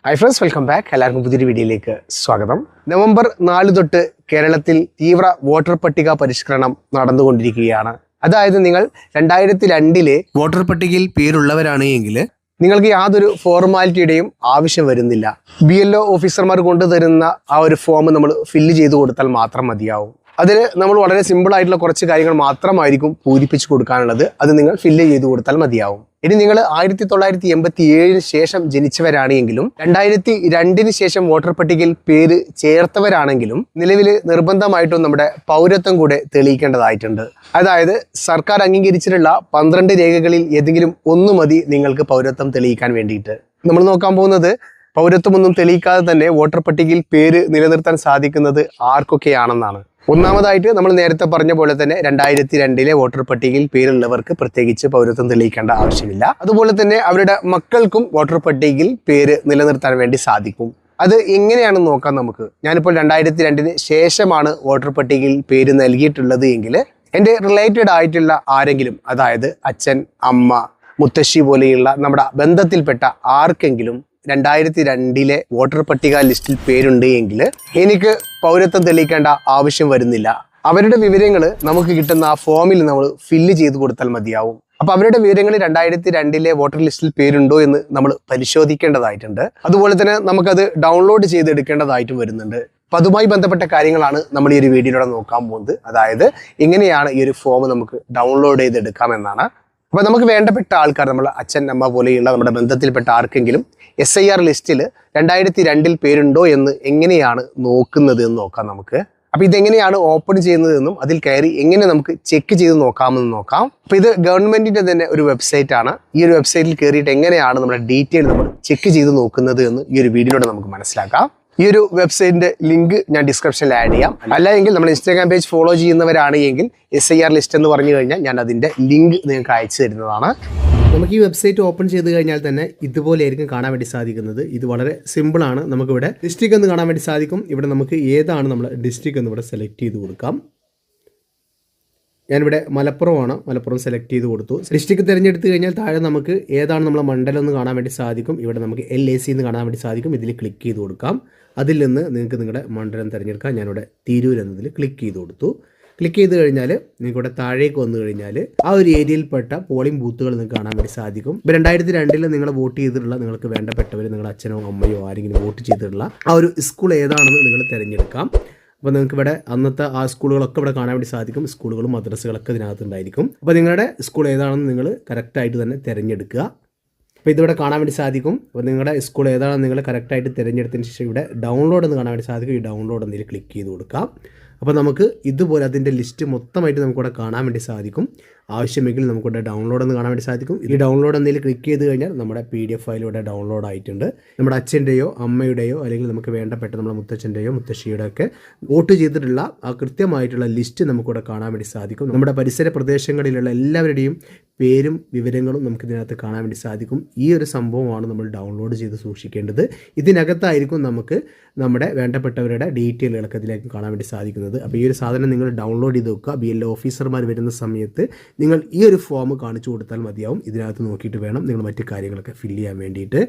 Hi friends, welcome back. എല്ലാവർക്കും പുതിയൊരു വീഡിയോയിലേക്ക് സ്വാഗതം. നവംബർ 4 തൊട്ട് കേരളത്തിൽ തീവ്ര വോട്ടർ പട്ടിക പരിഷ്കരണം നടന്നുകൊണ്ടിരിക്കുകയാണ്. അതായത് നിങ്ങൾ 2002 വോട്ടർ പട്ടികയിൽ പേരുള്ളവരാണ് എങ്കിൽ നിങ്ങൾക്ക് യാതൊരു ഫോർമാലിറ്റിയുടെയും ആവശ്യം വരുന്നില്ല. BLO ഓഫീസർമാർ കൊണ്ടുതരുന്ന ആ ഒരു ഫോം നമ്മൾ ഫില്ല് ചെയ്ത് കൊടുത്താൽ മാത്രം മതിയാവും. അതിൽ നമ്മൾ വളരെ സിമ്പിൾ ആയിട്ടുള്ള കുറച്ച് കാര്യങ്ങൾ മാത്രമായിരിക്കും പൂരിപ്പിച്ച് കൊടുക്കാനുള്ളത്. അത് നിങ്ങൾ ഫില്ല് ചെയ്ത് കൊടുത്താൽ മതിയാവും. ഇനി നിങ്ങൾ 1987 ശേഷം ജനിച്ചവരാണെങ്കിലും 2002 ശേഷം വോട്ടർ പട്ടികയിൽ പേര് ചേർത്തവരാണെങ്കിലും നിലവിൽ നിർബന്ധമായിട്ടും നമ്മുടെ പൗരത്വം കൂടെ തെളിയിക്കേണ്ടതായിട്ടുണ്ട്. അതായത് സർക്കാർ അംഗീകരിച്ചിട്ടുള്ള 12 രേഖകളിൽ ഏതെങ്കിലും ഒന്ന് മതി നിങ്ങൾക്ക് പൗരത്വം തെളിയിക്കാൻ വേണ്ടിയിട്ട്. നമ്മൾ നോക്കാൻ പോകുന്നത് പൗരത്വമൊന്നും തെളിയിക്കാതെ തന്നെ വോട്ടർ പട്ടികയിൽ പേര് നിലനിർത്താൻ സാധിക്കുന്നത് ആർക്കൊക്കെയാണെന്നാണ്. ഒന്നാമതായിട്ട് നമ്മൾ നേരത്തെ പറഞ്ഞ പോലെ തന്നെ 2002 വോട്ടർ പട്ടികയിൽ പേരുള്ളവർക്ക് പ്രത്യേകിച്ച് പൗരത്വം തെളിയിക്കേണ്ട ആവശ്യമില്ല. അതുപോലെ തന്നെ അവരുടെ മക്കൾക്കും വോട്ടർ പട്ടികയിൽ പേര് നിലനിർത്താൻ വേണ്ടി സാധിക്കും. അത് എങ്ങനെയാണെന്ന് നോക്കാം നമുക്ക്. ഞാനിപ്പോൾ 2002 ശേഷമാണ് വോട്ടർ പട്ടികയിൽ പേര് നൽകിയിട്ടുള്ളത് എങ്കിൽ എൻ്റെ റിലേറ്റഡ് ആയിട്ടുള്ള ആരെങ്കിലും, അതായത് അച്ഛൻ, അമ്മ, മുത്തശ്ശി പോലെയുള്ള നമ്മുടെ ബന്ധത്തിൽപ്പെട്ട ആർക്കെങ്കിലും 2002 വോട്ടർ പട്ടിക ലിസ്റ്റിൽ പേരുണ്ട് എങ്കിൽ എനിക്ക് പൗരത്വം തെളിയിക്കേണ്ട ആവശ്യം വരുന്നില്ല. അവരുടെ വിവരങ്ങൾ നമുക്ക് കിട്ടുന്ന ആ ഫോമിൽ നമ്മൾ ഫില്ല് ചെയ്ത് കൊടുത്താൽ മതിയാവും. അപ്പോൾ അവരുടെ വിവരങ്ങൾ 2002 വോട്ടർ ലിസ്റ്റിൽ പേരുണ്ടോ എന്ന് നമ്മൾ പരിശോധിക്കേണ്ടതായിട്ടുണ്ട്. അതുപോലെ തന്നെ നമുക്കത് ഡൗൺലോഡ് ചെയ്തെടുക്കേണ്ടതായിട്ടും വരുന്നുണ്ട്. അപ്പം അതുമായി ബന്ധപ്പെട്ട കാര്യങ്ങളാണ് നമ്മൾ ഈ ഒരു വീഡിയോയിലൂടെ നോക്കാൻ പോകുന്നത്. അതായത് എങ്ങനെയാണ് ഈ ഒരു ഫോം നമുക്ക് ഡൗൺലോഡ് ചെയ്തെടുക്കാമെന്നാണ്. അപ്പോൾ നമുക്ക് വേണ്ടപ്പെട്ട ആൾക്കാർ, നമ്മൾ അച്ഛൻ, അമ്മ പോലെയുള്ള നമ്മുടെ ബന്ധത്തിൽപ്പെട്ട ആർക്കെങ്കിലും SIR ലിസ്റ്റിൽ 2002 പേരുണ്ടോ എന്ന് എങ്ങനെയാണ് നോക്കുന്നത് എന്ന് നോക്കാം നമുക്ക്. അപ്പോൾ ഇതെങ്ങനെയാണ് ഓപ്പൺ ചെയ്യുന്നതെന്നും അതിൽ കയറി എങ്ങനെ നമുക്ക് ചെക്ക് ചെയ്ത് നോക്കാമെന്ന് നോക്കാം. അപ്പോൾ ഇത് ഗവൺമെൻറ്റിൻ്റെ തന്നെ ഒരു വെബ്സൈറ്റ് ആണ്. ഈ ഒരു വെബ്സൈറ്റിൽ കയറിയിട്ട് എങ്ങനെയാണ് നമ്മുടെ ഡീറ്റെയിൽ നമ്മൾ ചെക്ക് ചെയ്ത് നോക്കുന്നത് എന്ന് ഈ ഒരു വീഡിയോയിലൂടെ നമുക്ക് മനസ്സിലാക്കാം. ഈ ഒരു വെബ്സൈറ്റിൻ്റെ ലിങ്ക് ഞാൻ ഡിസ്ക്രിപ്ഷനിൽ ആഡ് ചെയ്യാം. അല്ലെങ്കിൽ നമ്മൾ ഇൻസ്റ്റാഗ്രാം പേജ് ഫോളോ ചെയ്യുന്നവരാണ് എങ്കിൽ SIR ലിസ്റ്റ് എന്ന് പറഞ്ഞു കഴിഞ്ഞാൽ ഞാൻ അതിൻ്റെ ലിങ്ക് നിങ്ങൾക്ക് അയച്ചു തരുന്നതാണ്. നമുക്ക് ഈ വെബ്സൈറ്റ് ഓപ്പൺ ചെയ്ത് കഴിഞ്ഞാൽ തന്നെ ഇതുപോലെയായിരിക്കും കാണാൻ വേണ്ടി സാധിക്കുന്നത്. ഇത് വളരെ സിമ്പിളാണ്. നമുക്കിവിടെ ഡിസ്ട്രിക്ട് എന്ന് കാണാൻ വേണ്ടി സാധിക്കും. ഇവിടെ നമുക്ക് ഏതാണ് നമ്മൾ ഡിസ്ട്രിക്ട് എന്ന് ഇവിടെ സെലക്ട് ചെയ്ത് കൊടുക്കാം. ഞാനിവിടെ മലപ്പുറമാണ്. മലപ്പുറം സെലക്ട് ചെയ്ത് കൊടുത്തു. ഡിസ്ട്രിക്ട് തിരഞ്ഞെടുത്ത് കഴിഞ്ഞാൽ താഴെ നമുക്ക് ഏതാണ് നമ്മളെ മണ്ഡലം എന്ന് കാണാൻ വേണ്ടി സാധിക്കും. ഇവിടെ നമുക്ക് LAC എന്ന് കാണാൻ വേണ്ടി സാധിക്കും. ഇതിൽ ക്ലിക്ക് ചെയ്ത് കൊടുക്കാം. അതിൽ നിന്ന് നിങ്ങൾക്ക് നിങ്ങളുടെ മണ്ഡലം തിരഞ്ഞെടുക്കാം. ഞാനിവിടെ തിരൂർ എന്നതിൽ ക്ലിക്ക് ചെയ്ത് കൊടുത്തു. ക്ലിക്ക് ചെയ്ത് കഴിഞ്ഞാൽ നിങ്ങൾക്ക് ഇവിടെ താഴേക്ക് വന്നു കഴിഞ്ഞാൽ ആ ഒരു ഏരിയയിൽപ്പെട്ട പോളിംഗ് ബൂത്തുകൾ നിങ്ങൾക്ക് കാണാൻ വേണ്ടി സാധിക്കും. ഇപ്പോൾ 2002 നിങ്ങൾ വോട്ട് ചെയ്തിട്ടുള്ള, നിങ്ങൾക്ക് വേണ്ടപ്പെട്ടവർ, നിങ്ങളുടെ അച്ഛനോ അമ്മയോ ആരെങ്കിലും വോട്ട് ചെയ്തിട്ടുള്ള ആ ഒരു സ്കൂൾ ഏതാണെന്ന് നിങ്ങൾ തിരഞ്ഞെടുക്കാം. അപ്പോൾ നിങ്ങൾക്ക് ഇവിടെ അന്നത്തെ ആ സ്കൂളുകളൊക്കെ ഇവിടെ കാണാൻ വേണ്ടി സാധിക്കും. സ്കൂളുകളും മദ്രസകളൊക്കെ ഇതിനകത്തുണ്ടായിരിക്കും. അപ്പോൾ നിങ്ങളുടെ സ്കൂൾ ഏതാണെന്ന് നിങ്ങൾ കറക്റ്റായിട്ട് തന്നെ തിരഞ്ഞെടുക്കുക. അപ്പോൾ ഇതിവിടെ കാണാൻ വേണ്ടി സാധിക്കും. അപ്പോൾ നിങ്ങളുടെ സ്കൂൾ ഏതാണെന്ന് നിങ്ങൾ കറക്റ്റായിട്ട് തിരഞ്ഞെടുത്തതിന് ശേഷം ഇവിടെ ഡൗൺലോഡ് എന്ന് കാണാൻ വേണ്ടി സാധിക്കും. ഈ ഡൗൺലോഡ് എന്നതിൽ ക്ലിക്ക് ചെയ്ത് കൊടുക്കാം. അപ്പോൾ നമുക്ക് ഇതുപോലെ അതിൻ്റെ ലിസ്റ്റ് മൊത്തമായിട്ട് നമുക്കിവിടെ കാണാൻ വേണ്ടി സാധിക്കും. ആവശ്യമെങ്കിൽ നമുക്കിവിടെ ഡൗൺലോഡ് എന്ന് കാണാൻ വേണ്ടി സാധിക്കും. ഈ ഡൗൺലോഡ് എന്നതിൽ ക്ലിക്ക് ചെയ്ത് കഴിഞ്ഞാൽ നമ്മുടെ PDF ഫയൽ ഇവിടെ ഡൗൺലോഡ് ആയിട്ടുണ്ട്. നമ്മുടെ അച്ഛൻ്റെയോ അമ്മയുടെയോ അല്ലെങ്കിൽ നമുക്ക് വേണ്ടപ്പെട്ട നമ്മുടെ മുത്തച്ഛൻ്റെയോ മുത്തശ്ശിയുടെ ഒക്കെ വോട്ട് ചെയ്തിട്ടുള്ള ആ കൃത്യമായിട്ടുള്ള ലിസ്റ്റ് നമുക്കിവിടെ കാണാൻ വേണ്ടി സാധിക്കും. നമ്മുടെ പരിസര പ്രദേശങ്ങളിലുള്ള എല്ലാവരുടെയും പേരും വിവരങ്ങളും നമുക്കിതിനകത്ത് കാണാൻ വേണ്ടി സാധിക്കും. ഈ ഒരു സംഭവമാണ് നമ്മൾ ഡൗൺലോഡ് ചെയ്ത് സൂക്ഷിക്കേണ്ടത്. ഇതിനകത്തായിരിക്കും നമുക്ക് നമ്മുടെ വേണ്ടപ്പെട്ടവരുടെ ഡീറ്റെയിലുകളൊക്കെ ഇതിലേക്ക് കാണാൻ വേണ്ടി സാധിക്കുന്നത്. അപ്പോൾ ഈ ഒരു സാധനം നിങ്ങൾ ഡൗൺലോഡ് ചെയ്ത് വെക്കുക. BLO ഓഫീസർമാർ വരുന്ന സമയത്ത് നിങ്ങൾ ഈ ഒരു ഫോം കാണിച്ചു കൊടുത്താൽ മതിയാവും. ഇതിനകത്ത് നോക്കിയിട്ട് വേണം നിങ്ങൾ മറ്റു കാര്യങ്ങളൊക്കെ ഫില്ല് ചെയ്യാൻ വേണ്ടിയിട്ട്.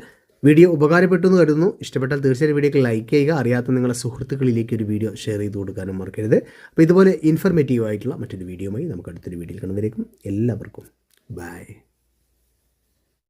വീഡിയോ ഉപകാരപ്പെട്ടു എന്ന് കരുതുന്നു. ഇഷ്ടപ്പെട്ടാൽ തീർച്ചയായും വീഡിയോക്ക് ലൈക്ക് ചെയ്യുക. അറിയാത്ത നിങ്ങളുടെ സുഹൃത്തുക്കളിലേക്ക് ഒരു വീഡിയോ ഷെയർ ചെയ്ത് കൊടുക്കാനും മറക്കരുത്. അപ്പോൾ ഇതുപോലെ ഇൻഫർമേറ്റീവ് ആയിട്ടുള്ള മറ്റൊരു വീഡിയോയുമായി നമുക്ക് അടുത്തൊരു വീഡിയോയിൽ കാണുന്നവരേക്കും എല്ലാവർക്കും ബൈ.